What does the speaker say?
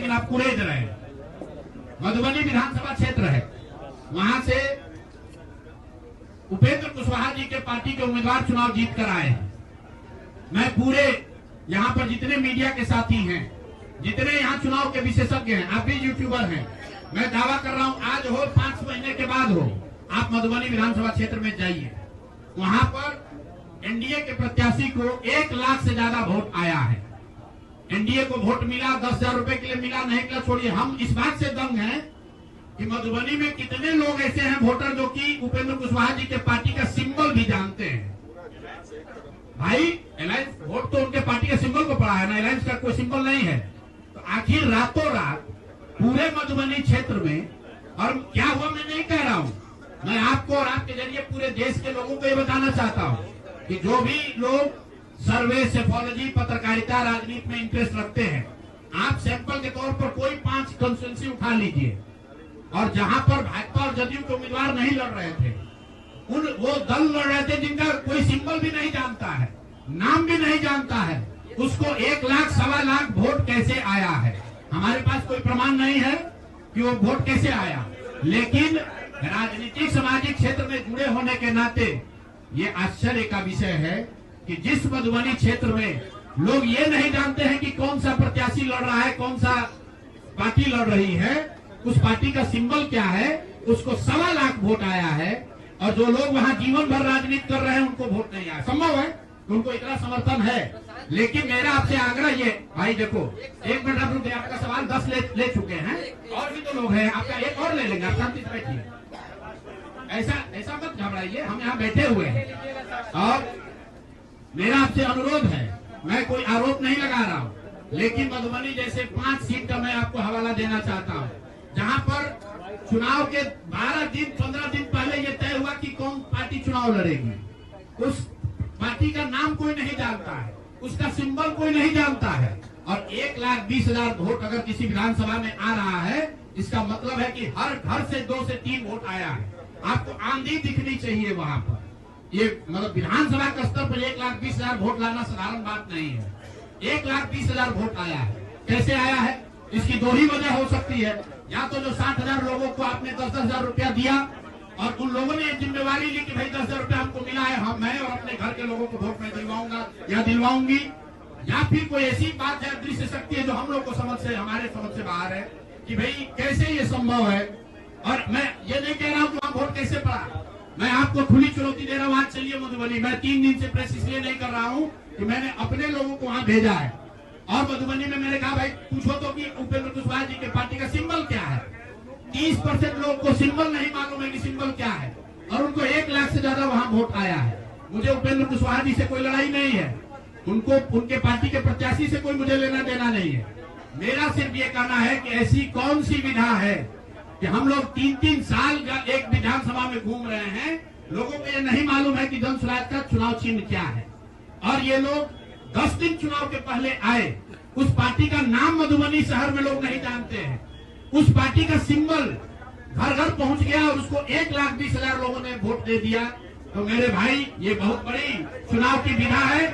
लेकिन आप कुरेद रहे हैं। मधुबनी विधानसभा क्षेत्र है, वहां से उपेंद्र कुशवाहा जी के पार्टी के उम्मीदवार चुनाव जीत कर आए हैं। मैं पूरे यहाँ पर जितने मीडिया के साथी हैं, जितने यहाँ चुनाव के विशेषज्ञ हैं, आप भी यूट्यूबर हैं, मैं दावा कर रहा हूं आज हो 5 महीने के बाद हो, आप मधुबनी विधानसभा क्षेत्र में जाइए, वहां पर एनडीए के प्रत्याशी को 1 लाख से ज्यादा वोट आया है। एनडीए को वोट मिला, 10,000 रुपए के लिए मिला, नहीं मिला छोड़िए, हम इस बात से दंग हैं कि मधुबनी में कितने लोग ऐसे हैं वोटर जो कि उपेंद्र कुशवाहा जी के पार्टी का सिंबल भी जानते हैं। भाई अलायंस वोट तो उनके पार्टी के सिंबल को पड़ा है ना, अलायंस का कोई सिंबल नहीं है। तो आखिर रातों रात पूरे मधुबनी क्षेत्र में, और क्या हुआ मैं नहीं कह रहा हूं, मैं आपको और आपके जरिए पूरे देश के लोगों को ये बताना चाहता हूं कि जो भी लोग सर्वे, सेफोलॉजी, पत्रकारिता, राजनीति में इंटरेस्ट रखते हैं, आप सैंपल के तौर पर कोई 5 कंस्टिट्यूएंसी उठा लीजिए, और जहां पर भाजपा और जदयू के उम्मीदवार नहीं लड़ रहे थे, वो दल लड़ रहे थे जिनका कोई सिंबल भी नहीं जानता है, नाम भी नहीं जानता है, उसको 1 लाख, 1.25 लाख वोट कैसे आया है? हमारे पास कोई प्रमाण नहीं है कि वो वोट कैसे आया, लेकिन राजनीतिक सामाजिक क्षेत्र में जुड़े होने के नाते ये आश्चर्य का विषय है कि जिस मधुबनी क्षेत्र में लोग ये नहीं जानते हैं कि कौन सा प्रत्याशी लड़ रहा है, कौन सा पार्टी लड़ रही है, उस पार्टी का सिंबल क्या है, उसको 1.25 लाख वोट आया है। और जो लोग वहां जीवन भर राजनीति कर रहे हैं उनको वोट नहीं आया। संभव है उनको इतना समर्थन है, लेकिन मेरा आपसे आग्रह ये, भाई देखो 1 मिनट आप रुकिए, आपका सवाल 10 ले चुके हैं, और भी तो लोग हैं, आपका एक और ले लेंगे, आप शांति से बैठिए, ऐसा मत घबराइए, हम यहाँ बैठे हुए हैं। और मेरा आपसे अनुरोध है, मैं कोई आरोप नहीं लगा रहा हूँ, लेकिन मधुबनी जैसे 5 सीट का मैं आपको हवाला देना चाहता हूँ, जहाँ पर चुनाव के 12 दिन 15 दिन पहले ये तय हुआ कि कौन पार्टी चुनाव लड़ेगी, उस पार्टी का नाम कोई नहीं जानता है, उसका सिंबल कोई नहीं जानता है, और 1,20,000 वोट अगर किसी विधानसभा में आ रहा है, इसका मतलब है कि हर घर से 2 से 3 वोट आया है। आपको आंधी दिखनी चाहिए वहां पर। ये मतलब विधानसभा के स्तर पर 1,20,000 वोट लाना साधारण बात नहीं है। 1,20,000 वोट आया है, कैसे आया है? इसकी 2 ही वजह हो सकती है, या तो जो 60,000 लोगों को आपने 10,000 रुपया दिया और उन लोगों ने जिम्मेवारी ली कि भाई 10,000 रुपया हमको मिला है, हम मैं और अपने घर के लोगों को वोट मैं दिलवाऊंगा या दिलवाऊंगी, या फिर कोई ऐसी बात है, दृश्य शक्ति है जो हम लोग को हमारे समझ से बाहर है कि भाई कैसे ये संभव है। और मैं ये नहीं कह रहा हूँ कि वहाँ वोट कैसे पड़ा, मैं आपको खुली चुनौती दे रहा हूँ, आज चलिए मधुबनी। मैं 3 दिन से प्रेस इसलिए नहीं कर रहा हूँ कि मैंने अपने लोगों को वहाँ भेजा है, और मधुबनी में मैंने कहा भाई पूछो तो कि उपेंद्र कुशवाहा जी के पार्टी का सिंबल क्या है। 30% लोगों को सिंबल नहीं मालूम है कि सिंबल क्या है, और उनको 1 लाख से ज्यादा वहाँ वोट आया है। मुझे उपेंद्र कुशवाहा जी से कोई लड़ाई नहीं है, उनको उनके पार्टी के प्रत्याशी से कोई मुझे लेना देना नहीं है। मेरा सिर्फ ये कहना है कि ऐसी कौन सी विधा है कि हम लोग 3-3 साल एक विधानसभा में घूम रहे हैं, लोगों को ये नहीं मालूम है कि जन स्वराज का चुनाव चिन्ह क्या है, और ये लोग 10 दिन चुनाव के पहले आए, उस पार्टी का नाम मधुबनी शहर में लोग नहीं जानते हैं, उस पार्टी का सिंबल घर घर पहुंच गया और उसको 1,20,000 लोगों ने वोट दे दिया। तो मेरे भाई ये बहुत बड़ी चुनाव की विधा है।